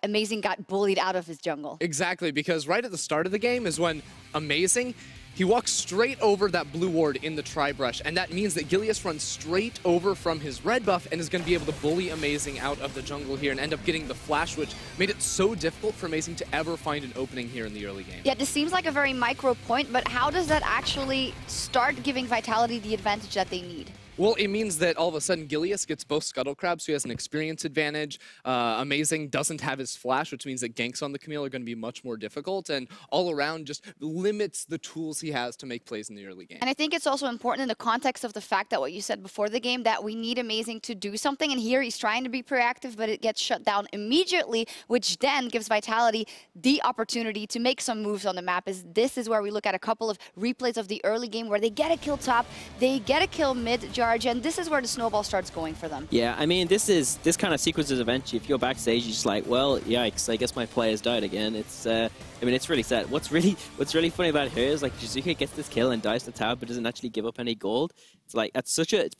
Amazing got bullied out of his jungle. Exactly, because right at the start of the game is when Amazing, he walks straight over that blue ward in the tri-brush, and that means that Gilius runs straight over from his red buff and is going to be able to bully Amazing out of the jungle here and end up getting the flash, which made it so difficult for Amazing to ever find an opening here in the early game. Yeah, this seems like a very micro point, but how does that actually start giving Vitality the advantage that they need? Well, it means that all of a sudden Gilius gets both Scuttle Crabs, so he has an experience advantage. Amazing doesn't have his flash, which means that ganks on the Camille are going to be much more difficult, and all around just limits the tools he has to make plays in the early game. And I think it's also important in the context of the fact that what you said before the game, that we need Amazing to do something, and here he's trying to be proactive, but it gets shut down immediately, which then gives Vitality the opportunity to make some moves on the map. This is where we look at a couple of replays of the early game where they get a kill top, they get a kill mid, and this is where the snowball starts going for them. Yeah, I mean, this kind of sequences eventually. If you're backstage, you're just like, well, yikes, I guess my player's died again. It's, I mean, it's really sad. What's really funny about her is, like, Jiizuke gets this kill and dies to tower, but doesn't actually give up any gold. It's like,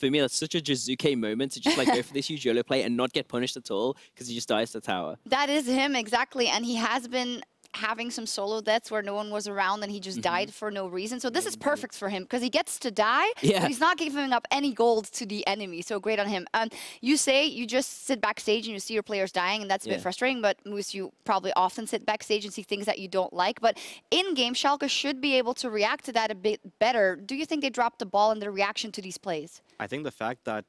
for me, that's such a Jiizuke moment to just, like, go for this huge YOLO play and not get punished at all because he just dies to tower. That is him, exactly, and he has been having some solo deaths where no one was around and he just died for no reason. So this is perfect for him because he gets to die, but he's not giving up any gold to the enemy. So great on him. You say you just sit backstage and you see your players dying, and that's a bit frustrating, but Moose, you probably often sit backstage and see things that you don't like. But in-game, Schalke should be able to react to that a bit better. Do you think they dropped the ball in their reaction to these plays? I think the fact that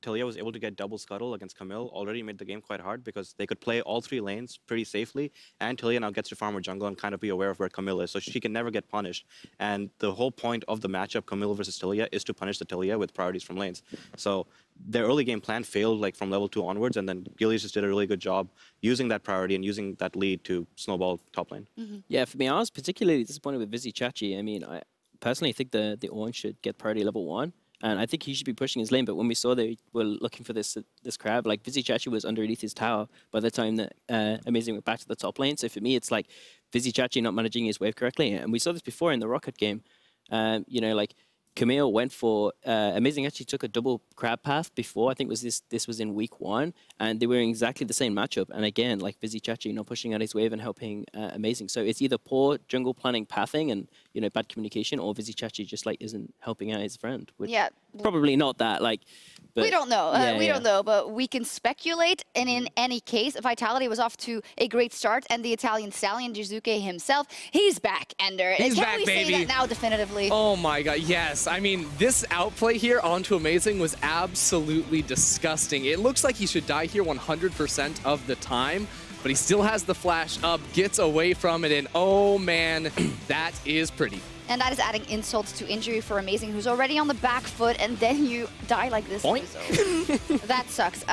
Taliyah was able to get double scuttle against Camille already made the game quite hard because they could play all 3 lanes pretty safely, and Taliyah now gets to farm her jungle and kind of be aware of where Camille is, so she can never get punished. And the whole point of the matchup, Camille versus Taliyah, is to punish the Taliyah with priorities from lanes. So their early game plan failed like from level 2 onwards, and then Gilius just did a really good job using that priority and using that lead to snowball top lane. Yeah, for me, I was particularly disappointed with Vizicsacsi. I mean, I personally think the Ornn should get priority level 1. And I think he should be pushing his lane, but when we saw they were looking for this crab, like Vizicsacsi was underneath his tower by the time that Amazing went back to the top lane. So for me, it's like Vizicsacsi not managing his wave correctly. And we saw this before in the Rocket game. You know, like Camille went for Amazing actually took a double crab path before. I think this was in week 1, and they were in exactly the same matchup. And again, like Vizicsacsi not pushing out his wave and helping Amazing. So it's either poor jungle planning pathing and bad communication, or Vizicsacsi just like isn't helping out his friend. Which probably not that. Like, but, we don't know. We don't know, but we can speculate. And in any case, Vitality was off to a great start, and the Italian stallion Jiizuke himself, he's back, Ender. He's Can back, we baby. say that now definitively? Oh my god, yes. I mean, this outplay here onto Amazing was absolutely disgusting. It looks like he should die here 100% of the time, but he still has the flash up, gets away from it, and oh man, that is pretty. And that is adding insults to injury for Amazing, who's already on the back foot, and then you die like this. That sucks.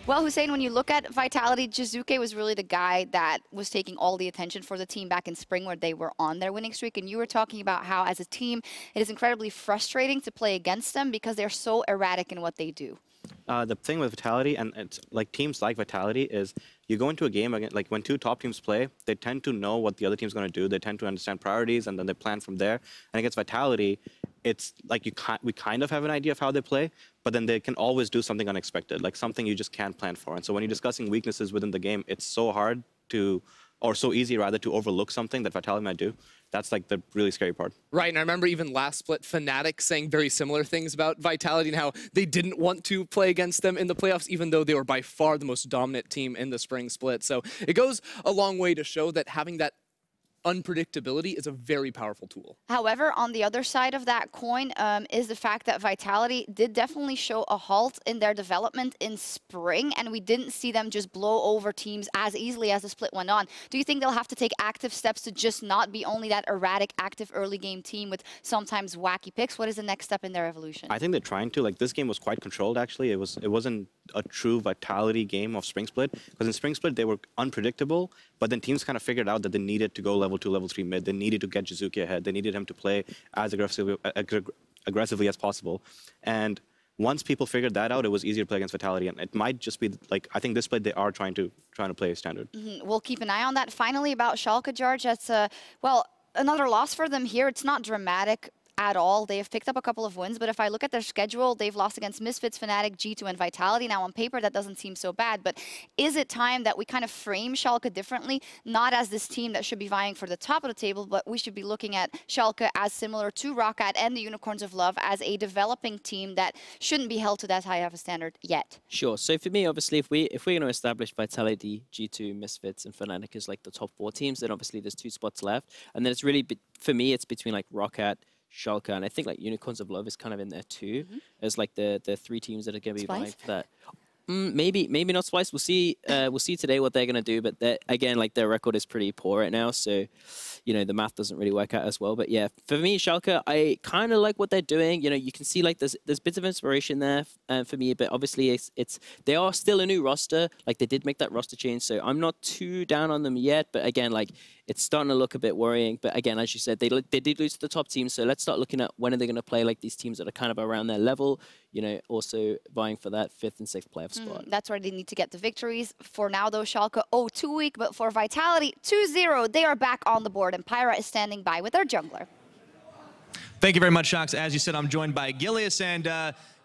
Well, Hussein, when you look at Vitality, Jiizuke was really the guy that was taking all the attention for the team back in spring where they were on their winning streak. And you were talking about how, as a team, it is incredibly frustrating to play against them because they're so erratic in what they do. The thing with Vitality and it's like teams like Vitality is you go into a game again, like when 2 top teams play, they tend to know what the other team's going to do. They tend to understand priorities, and then they plan from there. And against Vitality, it's like we kind of have an idea of how they play, but then they can always do something unexpected, like something you just can't plan for. And so when you're discussing weaknesses within the game, it's so hard to, or so easy rather, to overlook something that Vitality might do. That's like the really scary part. Right, and I remember even last split, Fnatic saying very similar things about Vitality and how they didn't want to play against them in the playoffs, even though they were by far the most dominant team in the spring split. So it goes a long way to show that having that unpredictability is a very powerful tool. However, on the other side of that coin is the fact that Vitality did definitely show a halt in their development in spring, and we didn't see them just blow over teams as easily as the split went on. Do you think they'll have to take active steps to just not be only that erratic, active early game team with sometimes wacky picks? What is the next step in their evolution? I think they're trying to. Like, this game was quite controlled, actually. It wasn't a true Vitality game of Spring Split, because in Spring Split, they were unpredictable, but then teams kind of figured out that they needed to go level 2, level 3 mid. They needed to get Jiizuke ahead. They needed him to play as aggressively as possible. And once people figured that out, it was easier to play against Vitality. And it might just be, like, I think this split, they are trying to play standard. We'll keep an eye on that. Finally, about Schalke, George, that's, well, another loss for them here. It's not dramatic at all. They have picked up a couple of wins, but if I look at their schedule, they've lost against Misfits, Fnatic, G2, and Vitality. Now, on paper, that doesn't seem so bad, but is it time that we kind of frame Schalke differently, not as this team that should be vying for the top of the table, but we should be looking at Schalke as similar to Rocket and the Unicorns of Love as a developing team that shouldn't be held to that high of a standard yet? Sure. So for me, obviously, if we're going to establish Vitality, G2, Misfits, and Fnatic as like the top 4 teams, then obviously there's 2 spots left, and then it's really, for me, it's between like Rocket, Schalke, and I think like Unicorns of Love is kind of in there too, as like the 3 teams that are going to be vying for that. Maybe not Splice. We'll see today what they're going to do, but again, like their record is pretty poor right now, so you know the math doesn't really work out as well. But yeah, for me, Schalke, I kind of like what they're doing. You know, you can see like there's bits of inspiration there for me, but obviously they are still a new roster. Like they did make that roster change, so I'm not too down on them yet. But again, like it's starting to look a bit worrying. But again, as you said, they did lose to the top team, so let's start looking at when are they going to play like these teams that are kind of around their level. You know, also vying for that 5th and 6th playoff spot. That's where they need to get the victories. For now, though, Schalke 0-2 week, but for Vitality 2-0, they are back on the board, and Pyra is standing by with their jungler. Thank you very much, Shox. As you said, I'm joined by Gilius, and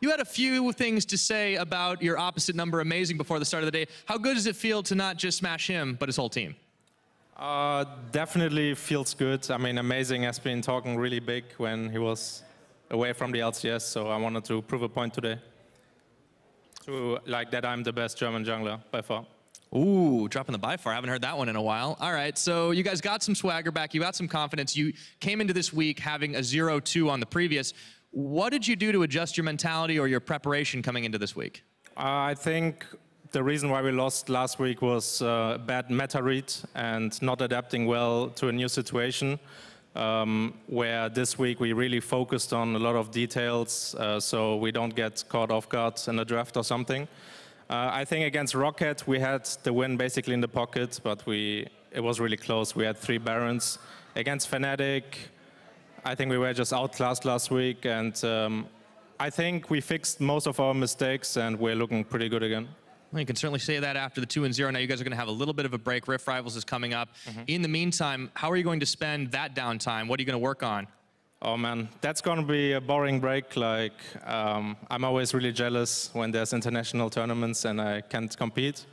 you had a few things to say about your opposite number, Amazing, before the start of the day. How good does it feel to not just smash him, but his whole team? Definitely feels good. I mean, Amazing has been talking really big when he was away from the LCS, so I wanted to prove a point today. Like that I'm the best German jungler by far. Ooh, dropping the by far. I haven't heard that one in a while. All right, so you guys got some swagger back. You got some confidence. You came into this week having a 0-2 on the previous. What did you do to adjust your mentality or your preparation coming into this week? I think the reason why we lost last week was bad meta read and not adapting well to a new situation. Where this week we really focused on a lot of details so we don't get caught off guard in a draft or something. I think against Rocket we had the win basically in the pocket, but it was really close. We had 3 Barons. Against Fnatic, I think we were just outclassed last week, and I think we fixed most of our mistakes and we're looking pretty good again. Well, you can certainly say that after the 2-0. Now you guys are going to have a little bit of a break. Rift Rivals is coming up. In the meantime, how are you going to spend that downtime? What are you going to work on? Oh man, that's going to be a boring break. Like, I'm always really jealous when there's international tournaments and I can't compete.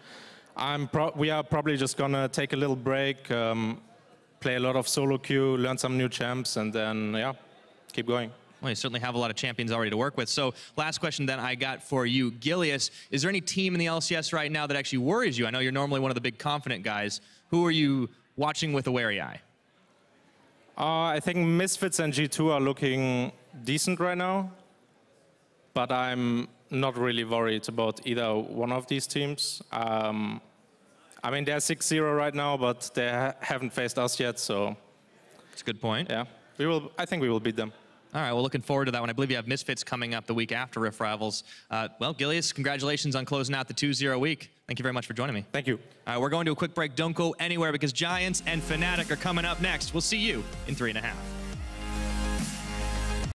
We are probably just going to take a little break, play a lot of solo queue, learn some new champs, and then, yeah, keep going. Well, you certainly have a lot of champions already to work with. So last question then I got for you. Gilius, is there any team in the LCS right now that actually worries you? I know you're normally one of the big confident guys. Who are you watching with a wary eye? I think Misfits and G2 are looking decent right now. But I'm not really worried about either one of these teams. I mean, they're 6-0 right now, but they haven't faced us yet, so... That's a good point. Yeah, I think we will beat them. All right, well, looking forward to that one. I believe you have Misfits coming up the week after Rift Rivals. Well, Gilius, congratulations on closing out the 2-0 week. Thank you very much for joining me. Thank you. All right, we're going to a quick break. Don't go anywhere because Giants and Fnatic are coming up next. We'll see you in 3.5.